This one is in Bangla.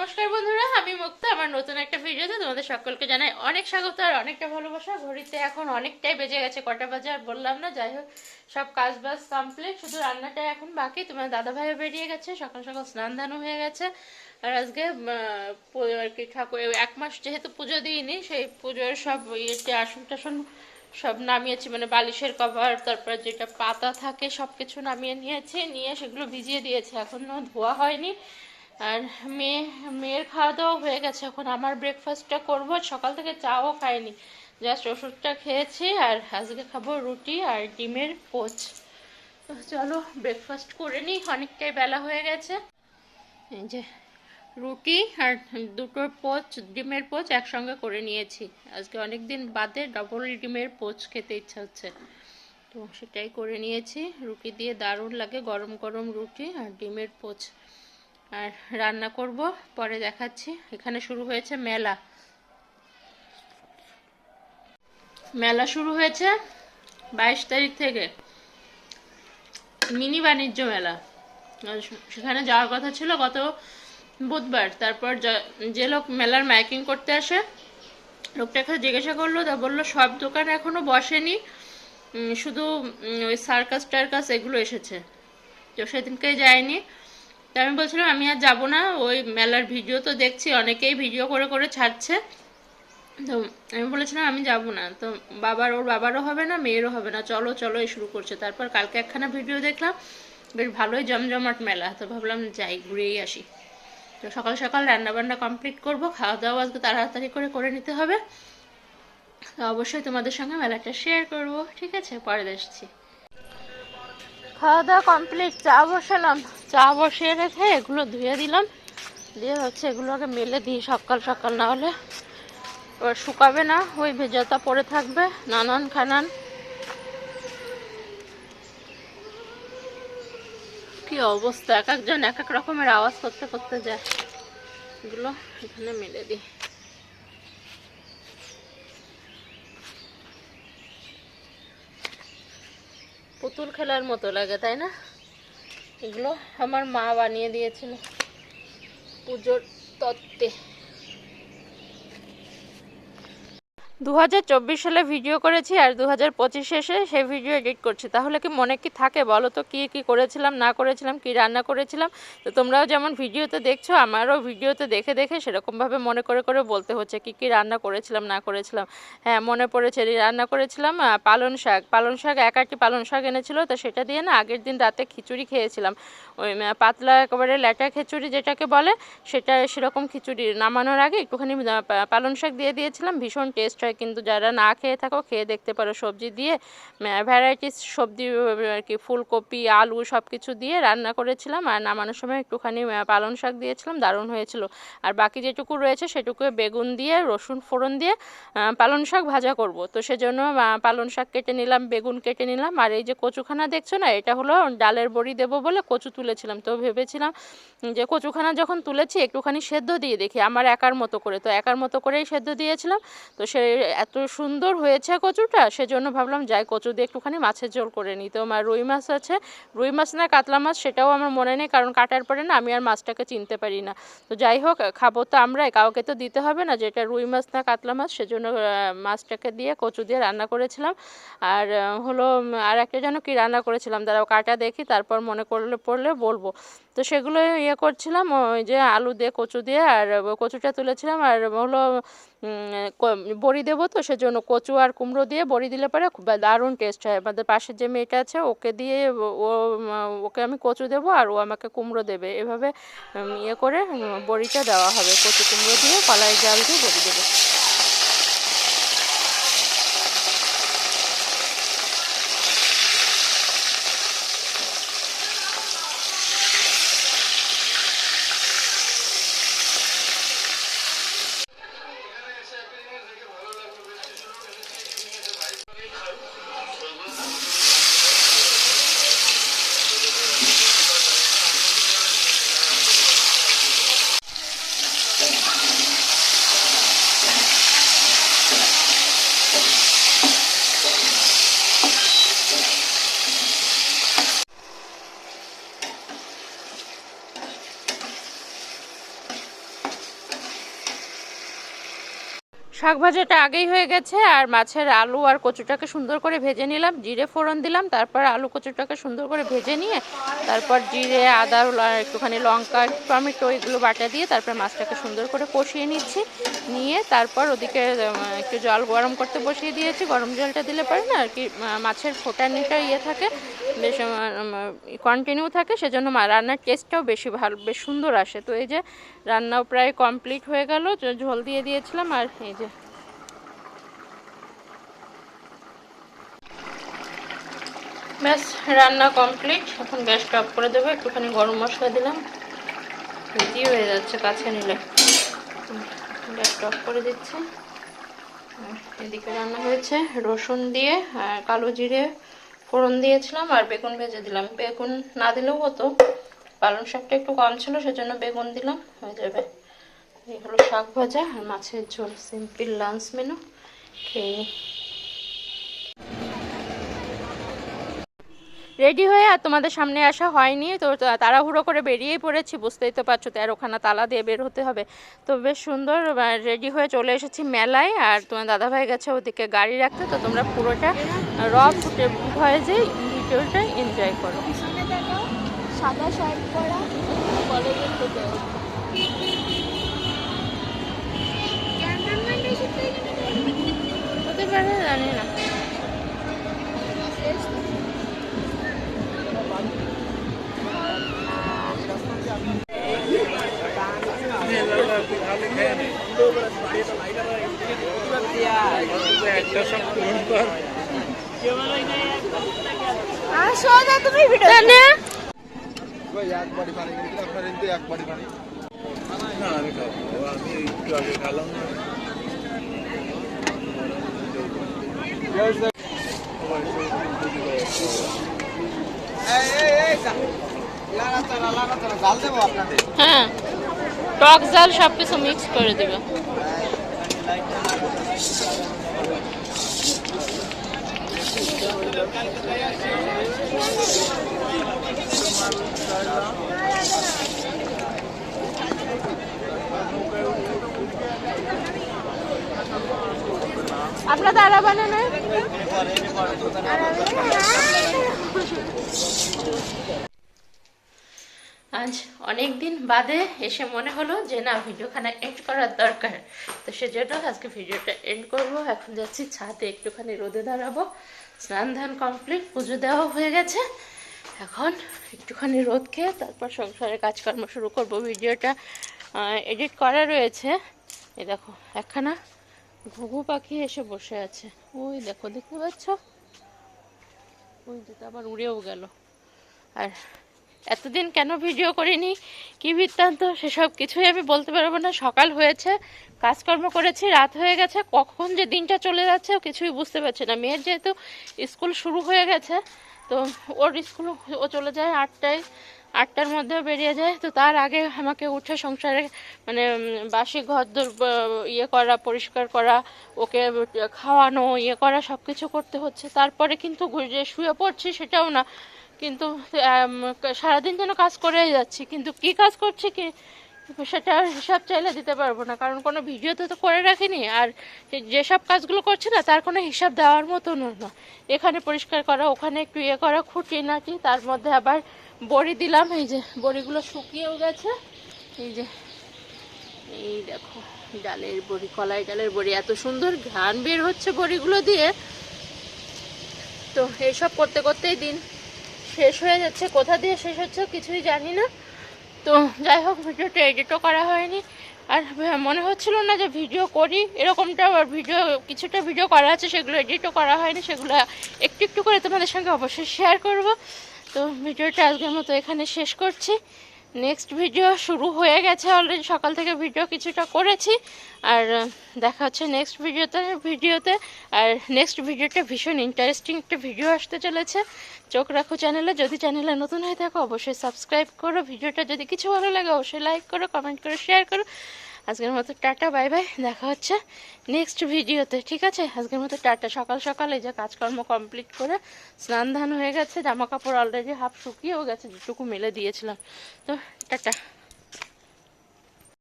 নমস্কার বন্ধুরা, আমি মুক্তা। আমার নতুন একটা ভিডিওতে তোমাদের সকলকে জানাই অনেক স্বাগত আর অনেকটা ভালোবাসা। ঘড়িতে এখন অনেকটাই বেজে গেছে, কটা বাজে আর বললাম না। যাই হোক, সব কাজ বাজ কমপ্লিট, শুধু রান্নাটা এখন বাকি। তোমার দাদা ভাইও বেরিয়ে গেছে, সকাল সকাল স্নান ধানও হয়ে গেছে। আর আজকে আর কি ঠাকুর 1 মাস যেহেতু পুজো দিইনি, সেই পুজোর সব ইয়েতে আসন টাসন সব নামিয়েছি, মানে বালিশের কভার, তারপর যেটা পাতা থাকে সব কিছু নামিয়ে নিয়েছি, নিয়ে সেগুলো ভিজিয়ে দিয়েছি, এখনও ধোয়া হয়নি। আর মেয়ের খাওয়া দাওয়া হয়ে গেছে, এখন আমার ব্রেকফাস্টটা করব। সকাল থেকে চাও খাইনি, জাস্ট ওষুধটা খেয়েছি। আর আজকে খাবো রুটি আর ডিমের পোচ। তো চলো ব্রেকফাস্ট করে নিই, অনেকটাই বেলা হয়ে গেছে। এই যে রুটি আর দুটো পোচ, ডিমের পোচ একসঙ্গে করে নিয়েছি। আজকে অনেক দিন বাদে ডবল ডিমের পোচ খেতে ইচ্ছা হচ্ছে, তো সেটাই করে নিয়েছি। রুটি দিয়ে দারুণ লাগে, গরম গরম রুটি আর ডিমের পোচ। আর রান্না করব পরে দেখাচ্ছি। এখানে শুরু হয়েছে মেলা, মেলা শুরু হয়েছে 22 তারিখ থেকে, মিনি বাণিজ্য মেলা। সেখানে যাওয়ার কথা ছিল গত বুধবার। তারপর যে লোক মেলার মাইকিং করতে আসে, লোকটাকে জিজ্ঞাসা করলো, তা বললো সব দোকান এখনো বসেনি, শুধু ওই সার্কাস টার্কাস এগুলো এসেছে। তো সেদিনকে যায়নি। তা আমি বলছিলাম আমি আর যাবো না, ওই মেলার ভিডিও তো দেখছি অনেকেই ভিডিও করে করে ছাড়ছে, তো আমি বলেছিলাম আমি যাব না। তো ওর বাবারও হবে না, মেয়েরও হবে না, চলো চলো এই শুরু করছে। তারপর কালকে একখানা ভিডিও দেখলাম, বেশ ভালোই জমজমাট মেলা, তো ভাবলাম যাই ঘুরেই আসি। তো সকাল সকাল রান্নাবান্না কমপ্লিট করব, খাওয়া দাওয়া আজকে তাড়াতাড়ি করে নিতে হবে। তো অবশ্যই তোমাদের সঙ্গে মেলাটা শেয়ার করব, ঠিক আছে? পরে আসছি। খাওয়া দাওয়া কমপ্লিট, চা বসালাম, চা বসিয়ে রেখে এগুলো ধুয়ে দিলাম, দিয়ে হচ্ছে এগুলোকে মেলে দিই সকাল সকাল, না হলে এবার শুকাবে না, ওই ভেজাতা পড়ে থাকবে নানান খানান। কি অবস্থা, এক একজন এক এক রকমের আওয়াজ করতে করতে যায়। এগুলো এখানে মেলে দিই। পুতুল খেলার মতো লাগে, তাই না? এগুলো আমার মা বানিয়ে দিয়েছিল পুজোর তত্ত্বে। 2024 সালে ভিডিও করেছি আর 2025 এসে সেই ভিডিও এডিট করছি, তাহলে কি মনে কি থাকে বলো তো, কি কি করেছিলাম না করেছিলাম, কি রান্না করেছিলাম। তো তোমরাও যেমন ভিডিওতে দেখছো, আমারও ভিডিওতে দেখে দেখে সেরকমভাবে মনে করে করে বলতে হচ্ছে কি কি রান্না করেছিলাম না করেছিলাম। হ্যাঁ, মনে পড়েছে, রান্না করেছিলাম পালং শাক। পালং শাক 1 আটি পালং শাক এনেছিল, তো সেটা দিয়ে না আগের দিন রাতে খিচুড়ি খেয়েছিলাম। ওই পাতলা একেবারে ল্যাটা খিচুড়ি যেটাকে বলে, সেটা সেরকম খিচুড়ি নামানোর আগে একটুখানি পালং শাক দিয়ে দিয়েছিলাম, ভীষণ টেস্ট হয়। কিন্তু যারা না খেয়ে থাকো, খেয়ে দেখতে পারো। সবজি দিয়ে ভ্যারাইটিস সবজি আর কি, ফুলকপি আলু সব কিছু দিয়ে রান্না করেছিলাম। আর নামানোর সময় একটুখানি পালং শাক দিয়েছিলাম, দারুণ হয়েছিল। আর বাকি যেটুকু রয়েছে সেটুকু বেগুন দিয়ে রসুন ফোড়ন দিয়ে পালং শাক ভাজা করব। তো সেজন্য পালং শাক কেটে নিলাম, বেগুন কেটে নিলাম। আর এই যে কচুখানা দেখছো না, এটা হলো ডালের বড়ি দেবো বলে কচু তুলেছিলাম। তো ভেবেছিলাম যে কচুখানা যখন তুলেছি একটুখানি সেদ্ধ দিয়ে দেখি, আমার একার মতো করে। তো একার মতো করেই সেদ্ধ দিয়েছিলাম। তো সে এত সুন্দর হয়েছে কচুটা, সেজন্য ভাবলাম যাই কচু দিয়ে একটুখানি মাছের ঝোল করে নিই। তো আমার রুই মাছ আছে, রুই মাছ না কাতলা মাছ সেটাও আমার মনে নেই, কারণ কাটার পরে না আমি আর মাছটাকে চিনতে পারি না। তো যাই হোক, খাবো তো আমরাই, কাউকে তো দিতে হবে না, যেটা রুই মাছ না কাতলা মাছ। সেজন্য মাছটাকে দিয়ে কচু দিয়ে রান্না করেছিলাম। আর হলো আর একটা যেন কি রান্না করেছিলাম, দাঁড়াও কাটা দেখি, তারপর মনে পড়লে বলবো। তো সেগুলো করছিলাম, ওই যে আলু দিয়ে কচু দিয়ে, আর কচুটা তুলেছিলাম। আর হলো বড়ি দেবো, তো সেজন্য কচু আর কুমড়ো দিয়ে বড়ি দিলে পরে দারুণ টেস্ট হয়। আমাদের পাশের যে মেয়েটা আছে ওকে দিয়ে ওকে আমি কচু দেবো আর ও আমাকে কুমড়ো দেবে, এভাবে করে বড়িটা দেওয়া হবে। কচু কুমড়ো দিয়ে কলাই জাল দিয়ে বড়ি দেবো। শাক ভাজাটা আগেই হয়ে গেছে, আর মাছের আলু আর কচুটাকে সুন্দর করে ভেজে নিলাম, জিরে ফোড়ন দিলাম, তারপর আলু কচুটাকে সুন্দর করে ভেজে নিয়ে তারপর জিরে আদা একটুখানি লঙ্কা টমেটো এগুলো বাটা দিয়ে তারপর মাছটাকে সুন্দর করে কষিয়ে নিচ্ছি। নিয়ে তারপর ওদিকে একটু জল গরম করতে বসিয়ে দিয়েছি। গরম জলটা দিলে পারে না আর কি মাছের ফোটানিটা থাকে, বেশ কন্টিনিউ থাকে, সেজন্য রান্নার টেস্টটাও বেশ সুন্দর আসে। তো এই যে রান্নাও প্রায় কমপ্লিট হয়ে গেল, ঝোল দিয়ে দিয়েছিলাম। আর এই যে ব্যাস রান্না কমপ্লিট। এখন গ্যাসটা অফ করে দেবো, একটুখানি গরম মশলা দিলাম, ইজি হয়ে যাচ্ছে কাছে নিলে। গ্যাসটা অফ করে দিচ্ছি। এদিকে রান্না হয়েছে রসুন দিয়ে আর কালো জিরে ফোড়ন দিয়েছিলাম, আর বেগুন ভেজে দিলাম। বেগুন না দিলেও হতো, পালং শাকটা একটু কম ছিল সেজন্য বেগুন দিলাম, হয়ে যাবে। এই হলো শাক ভাজা আর মাছের ঝোল, সিম্পল লাঞ্চ মেনু। খেয়ে নিই। রেডি হয়ে আর তোমাদের সামনে আসা হয়নি, তো তাড়াহুড়ো করে বেরিয়েই পড়েছি, বুঝতেই তো পারছো, 13খানা তালা দিয়ে বের হতে হবে। তো বেশ সুন্দর রেডি হয়ে চলে এসেছি মেলায়। আর তোমার দাদাভাই গেছে ওদিকে গাড়ি রাখতে। তো তোমরা পুরোটা ফুটে ভয়েসে ভিডিওটা এনজয় করো। সাদা শার্ট পরা কলেজের থেকে হতে পারে, জানি না। তুমি ভিডিও একবারই পানি কিন্তু আপনার কিন্তু একবারই পানি না, আমি খাবো, আমি একটু আগে খেলাম না। হ্যাঁ, টক জাল সবকিছু মিক্স করে দিবে। আপনার দাঁড়া বানানো আজ অনেক দিন বাদে এসে মনে হলো যে না, ভিডিওখানা এন্ড করার দরকার। তো সেজন্য আজকে ভিডিওটা এন্ড করব। এখন যাচ্ছি ছাদে, একটুখানি রোদে দাঁড়াবো। স্নান ধান কমপ্লিট, পুজো দেওয়া হয়ে গেছে। এখন একটুখানি রোদ খেয়ে তারপর সংসারের কাজকর্ম শুরু করব। ভিডিওটা এডিট করা রয়েছে। এই দেখো একখানা ঘুঘু পাখি এসে বসে আছে, ওই দেখো, দেখতে পাচ্ছ? ওই যেটা আবার উড়েও গেল। আর এতদিন কেন ভিডিও করিনি, কী বৃত্তান্ত, সেসব কিছুই আমি বলতে পারবো না। সকাল হয়েছে, কাজকর্ম করেছি, রাত হয়ে গেছে, কখন যে দিনটা চলে যাচ্ছে কিছুই বুঝতে পারছি না। মেয়ের যেহেতু স্কুল শুরু হয়ে গেছে, তো ওর স্কুল ও চলে যায় 8টায়, 8টার মধ্যেও বেরিয়ে যায়। তো তার আগে আমাকে উঠে সংসারে মানে বাসি ঘরদোর করা, পরিষ্কার করা, ওকে খাওয়ানো, করা, সব কিছু করতে হচ্ছে। তারপরে কিন্তু যে শুয়ে পড়ছি সেটাও না, কিন্তু সারাদিন যেন কাজ করেই যাচ্ছি, কিন্তু কি কাজ করছি কি সেটা হিসাব চাইলে দিতে পারবো না, কারণ কোনো ভিডিওতে তো করে রাখিনি। আর যেসব কাজগুলো করছি না তার কোনো হিসাব দেওয়ার মতো না। এখানে পরিষ্কার করা, ওখানে একটু করা, খুঁটিনাটি, তার মধ্যে আবার বড়ি দিলাম। এই যে বড়িগুলো শুকিয়েও গেছে। এই দেখো ডালের বড়ি, কলাই ডালের বড়ি, এত সুন্দর ঘ্রাণ বের হচ্ছে বড়িগুলো দিয়ে। তো এইসব করতে করতেই দিন শেষ হয়ে যাচ্ছে, কোথা দিয়ে শেষ হচ্ছে কিছুই জানি না। তো যাই হোক, ভিডিওটা এডিটও করা হয়নি, আর মনে হচ্ছিল না যে ভিডিও করি এরকমটা। আর কিছুটা ভিডিও করা আছে, সেগুলো এডিটও করা হয়নি, সেগুলো একটু একটু করে তোমাদের সঙ্গে অবশ্যই শেয়ার করব। তো ভিডিওটা আজকের মতো এখানে শেষ করছি। নেক্সট ভিডিও শুরু হয়ে গেছে অলরেডি, সকাল থেকে ভিডিও কিছুটা করেছি। আর দেখা হচ্ছে নেক্সট ভিডিওতে। আর নেক্সট ভিডিওটা ভীষণ ইন্টারেস্টিং একটা ভিডিও আসতে চলেছে। চোখ রাখো চ্যানেলে। যদি চ্যানেলে নতুন হয়ে থাকো অবশ্যই সাবস্ক্রাইব করো। ভিডিওটা যদি কিছু ভালো লাগে অবশ্যই লাইক করো, কমেন্ট করো, শেয়ার করো। আজকের মতো টাটা, বাই বাই, দেখা হচ্ছে নেক্সট ভিডিওতে, ঠিক আছে? আজকের মতো টাটা। সকাল সকাল এই যে কাজকর্ম কমপ্লিট করে স্নান ধান হয়ে গেছে, জামা কাপড় অলরেডি হাফ শুকিয়েও গেছে, যেটুকু মেলে দিয়েছিলাম। তো টাটা।